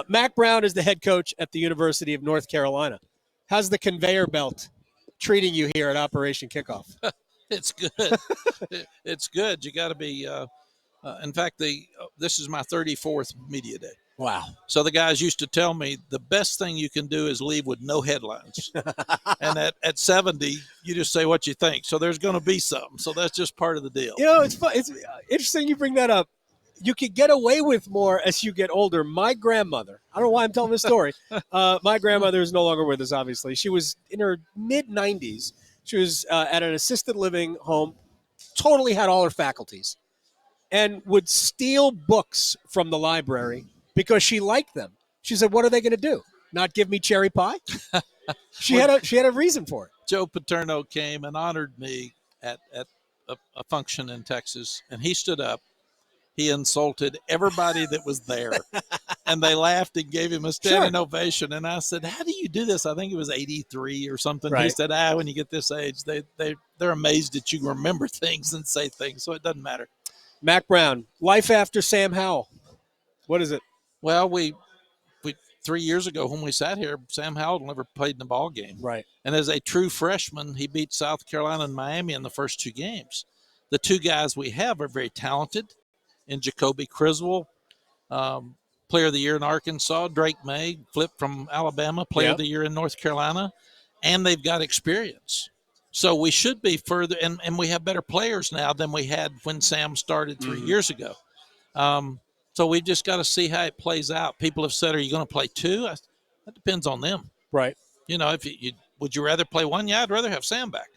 Mack Brown is the head coach at the University of North Carolina. How's the conveyor belt treating you here at Operation Kickoff? It's good. It's good. You got to be. In fact, this is my 34th media day. Wow. So the guys used to tell me the best thing you can do is leave with no headlines. And at 70, you just say what you think. So there's going to be something. So that's just part of the deal. You know, it's fun. It's interesting you bring that up. You can get away with more as you get older. My grandmother, I don't know why I'm telling this story. My grandmother is no longer with us, obviously. She was in her mid-90s. She was at an assisted living home, totally had all her faculties, and would steal books from the library because she liked them. She said, what are they going to do? Not give me cherry pie? She had a reason for it. Joe Paterno came and honored me at a function in Texas, and he stood up. He insulted everybody that was there, and they laughed and gave him a standing ovation. And I said, how do you do this? I think it was 83 or something. Right. He said, when you get this age, they're amazed that you remember things and say things, so it doesn't matter. Mack Brown, life after Sam Howell. What is it? Well, we 3 years ago when we sat here, Sam Howell never played in a ball game. Right. And as a true freshman, he beat South Carolina and Miami in the first two games. The two guys we have are very talented. In Jacoby Criswell, Player of the Year in Arkansas. Drake May, flipped from Alabama, Player of the Year in North Carolina. And they've got experience. So we should be further, and we have better players now than we had when Sam started 3 years ago. So we've just got to see how it plays out. People have said, are you going to play two? That depends on them. Right. You know, would you rather play one? Yeah, I'd rather have Sam back.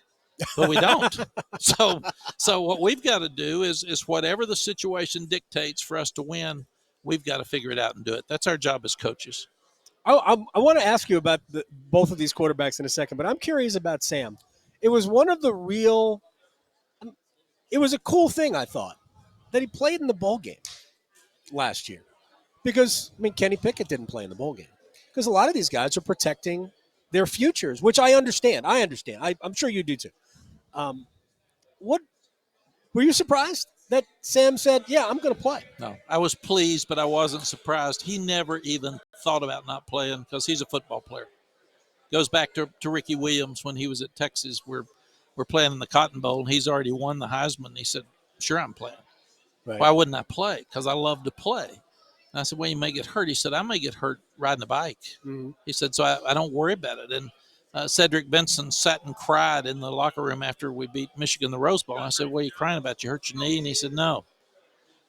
But we don't. So what we've got to do is whatever the situation dictates for us to win, we've got to figure it out and do it. That's our job as coaches. I want to ask you about both of these quarterbacks in a second, but I'm curious about Sam. It was it was a cool thing, I thought, that he played in the bowl game last year. Because, Kenny Pickett didn't play in the bowl game. Because a lot of these guys are protecting their futures, which I understand. I'm sure you do too. What were you surprised that Sam said, yeah, I'm going to play? No, I was pleased, but I wasn't surprised. He never even thought about not playing because he's a football player. Goes back to Ricky Williams when he was at Texas. We're playing in the Cotton Bowl, and he's already won the Heisman. He said, sure, I'm playing. Right. Why wouldn't I play? Because I love to play. And I said, well, you may get hurt. He said, I may get hurt riding a bike. Mm-hmm. He said, so I don't worry about it. And Cedric Benson sat and cried in the locker room after we beat Michigan in the Rose Bowl. And I said, what are you crying about? You hurt your knee? And he said, no.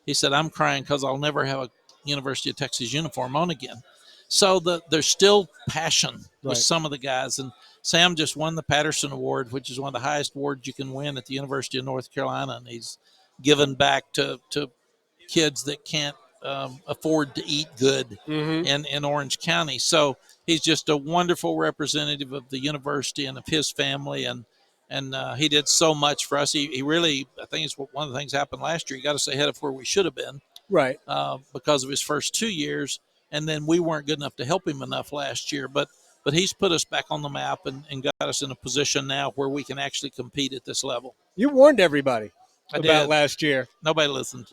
He said, I'm crying because I'll never have a University of Texas uniform on again. So there's still passion with some of the guys. And Sam just won the Patterson Award, which is one of the highest awards you can win at the University of North Carolina. And he's given back to kids that can't afford to eat good in Orange County. So he's just a wonderful representative of the university and of his family. And he did so much for us. He really, I think it's one of the things that happened last year. He got us ahead of where we should have been. Right. Because of his first 2 years. And then we weren't good enough to help him enough last year. But he's put us back on the map and got us in a position now where we can actually compete at this level. You warned everybody about last year. Nobody listened.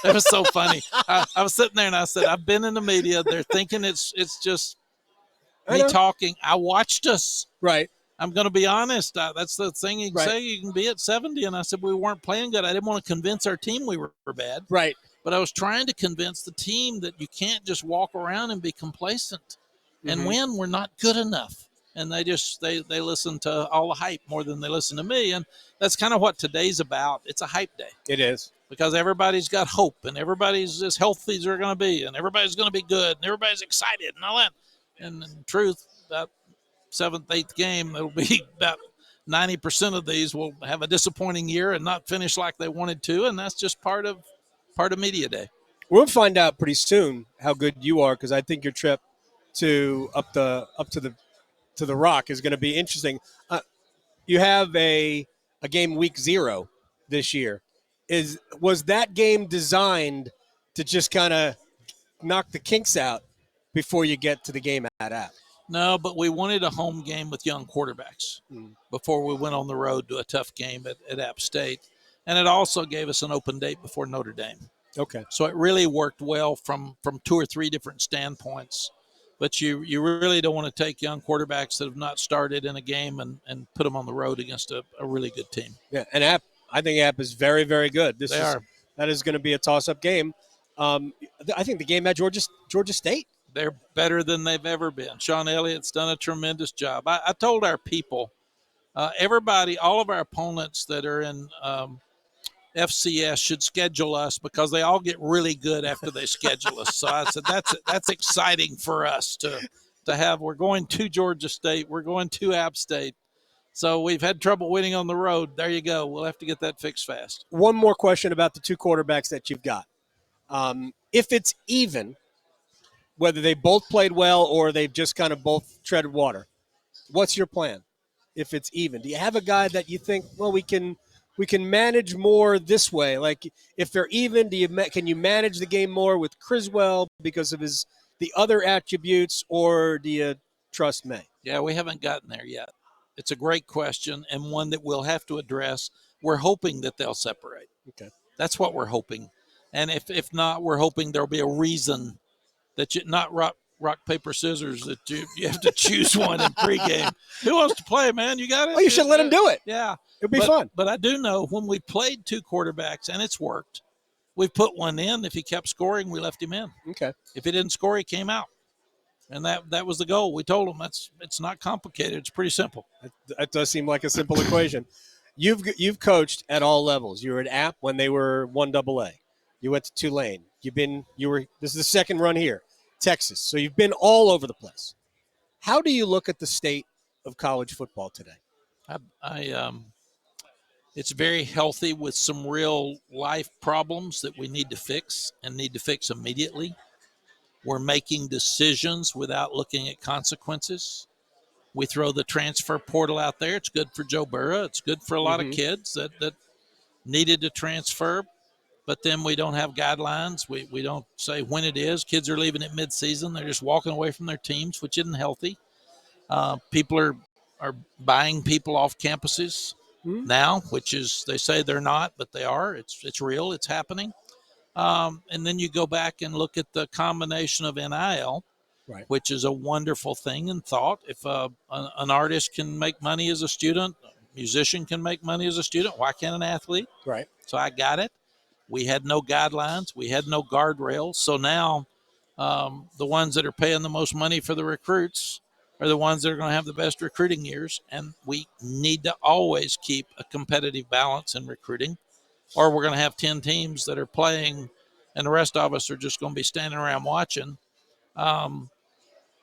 It was so funny. I was sitting there and I said, I've been in the media. They're thinking it's just me talking. I watched us. Right. I'm going to be honest. That's the thing you can say. You can be at 70. And I said, we weren't playing good. I didn't want to convince our team we were bad. Right. But I was trying to convince the team that you can't just walk around and be complacent. And when we're not good enough. And they listen to all the hype more than they listen to me. And that's kind of what today's about. It's a hype day. It is. Because everybody's got hope and everybody's as healthy as they're going to be and everybody's going to be good and everybody's excited and all that. And in truth, about 7th, 8th game, it'll be about 90% of these will have a disappointing year and not finish like they wanted to. And that's just part of media day. We'll find out pretty soon how good you are, because I think your trip to up to the Rock is going to be interesting. You have a game week 0 this year. Was that game designed to just kind of knock the kinks out before you get to the game at App? No, but we wanted a home game with young quarterbacks before we went on the road to a tough game at App State. And it also gave us an open date before Notre Dame. Okay. So it really worked well from 2 or 3 different standpoints. But you really don't want to take young quarterbacks that have not started in a game and put them on the road against a really good team. Yeah, and I think App is very, very good. They are. That is going to be a toss-up game. I think the game at Georgia State. They're better than they've ever been. Sean Elliott's done a tremendous job. I told our people, everybody, all of our opponents that are in FCS should schedule us because they all get really good after they schedule us. So I said that's exciting for us to have. We're going to Georgia State. We're going to App State. So we've had trouble winning on the road. There you go. We'll have to get that fixed fast. One more question about the two quarterbacks that you've got. If it's even, whether they both played well or they've just kind of both treaded water, what's your plan? If it's even, do you have a guy that you think, well, we can manage more this way? Like if they're even, can you manage the game more with Criswell because of the other attributes, or do you trust May? Yeah, we haven't gotten there yet. It's a great question and one that we'll have to address. We're hoping that they'll separate. Okay. That's what we're hoping. And if not, we're hoping there'll be a reason that you not rock, paper, scissors, that you have to choose one in pregame. Who wants to play, man? You got it? Well, you should let him do it. Yeah. It'll be fun. But I do know when we played two quarterbacks and it's worked, we put one in. If he kept scoring, we left him in. Okay. If he didn't score, he came out. And that was the goal. We told him it's not complicated. It's pretty simple. That does seem like a simple equation. You've coached at all levels. You were at App when they were 1AA. You went to Tulane. This is the second run here, Texas. So you've been all over the place. How do you look at the state of college football today? It's very healthy with some real life problems that we need to fix and need to fix immediately. We're making decisions without looking at consequences. We throw the transfer portal out there. It's good for Joe Burrow. It's good for a lot of kids that needed to transfer, but then we don't have guidelines. We don't say when it is. Kids are leaving at midseason. They're just walking away from their teams, which isn't healthy. People are buying people off campuses now, which is, they say they're not, but they are. It's real. It's happening. And then you go back and look at the combination of NIL, right, which is a wonderful thing and thought. If an artist can make money as a student, a musician can make money as a student, why can't an athlete? Right. So I got it. We had no guidelines. We had no guardrails. So now the ones that are paying the most money for the recruits are the ones that are going to have the best recruiting years. And we need to always keep a competitive balance in recruiting, or we're going to have 10 teams that are playing and the rest of us are just going to be standing around watching.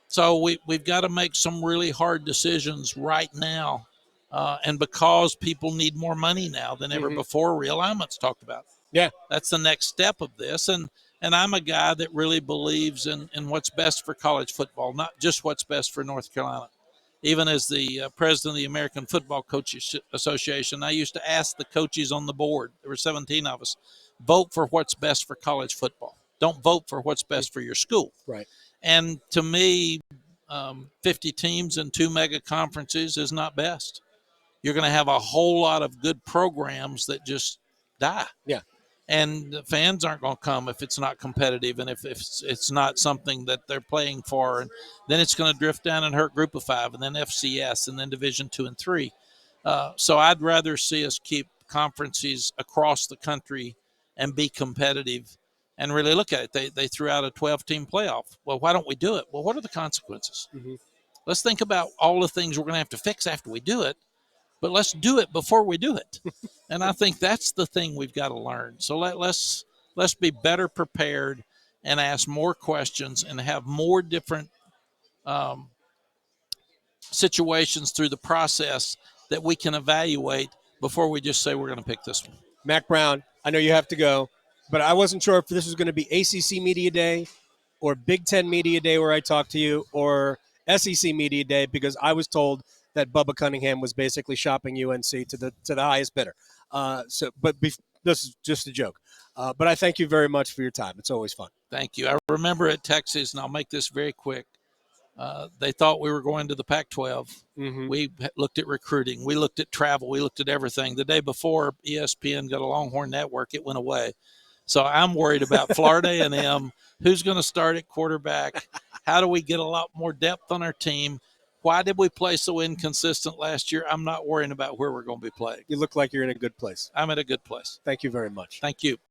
So we've got to make some really hard decisions right now. And because people need more money now than ever before, realignment's talked about. Yeah. That's the next step of this. And I'm a guy that really believes in what's best for college football, not just what's best for North Carolina. Even as the president of the American Football Coaches Association, I used to ask the coaches on the board, there were 17 of us, vote for what's best for college football. Don't vote for what's best for your school. Right. And to me, 50 teams and 2 mega conferences is not best. You're going to have a whole lot of good programs that just die. Yeah. And the fans aren't going to come if it's not competitive and if it's not something that they're playing for. And then it's going to drift down and hurt Group of Five and then FCS and then Division 2 and 3. So I'd rather see us keep conferences across the country and be competitive and really look at it. They threw out a 12-team playoff. Well, why don't we do it? Well, what are the consequences? Let's think about all the things we're going to have to fix after we do it, but let's do it before we do it. And I think that's the thing we've got to learn. So let's be better prepared and ask more questions and have more different situations through the process that we can evaluate before we just say we're going to pick this one. Mack Brown, I know you have to go, but I wasn't sure if this was going to be ACC Media Day or Big Ten Media Day where I talked to you, or SEC Media Day, because I was told that Bubba Cunningham was basically shopping UNC to the highest bidder. This is just a joke. But I thank you very much for your time. It's always fun. Thank you. I remember at Texas, and I'll make this very quick, they thought we were going to the Pac-12. We looked at recruiting. We looked at travel. We looked at everything. The day before ESPN got a Longhorn Network, it went away. So I'm worried about Florida A&M. Who's going to start at quarterback? How do we get a lot more depth on our team? Why did we play so inconsistent last year? I'm not worrying about where we're going to be playing. You look like you're in a good place. I'm at a good place. Thank you very much. Thank you.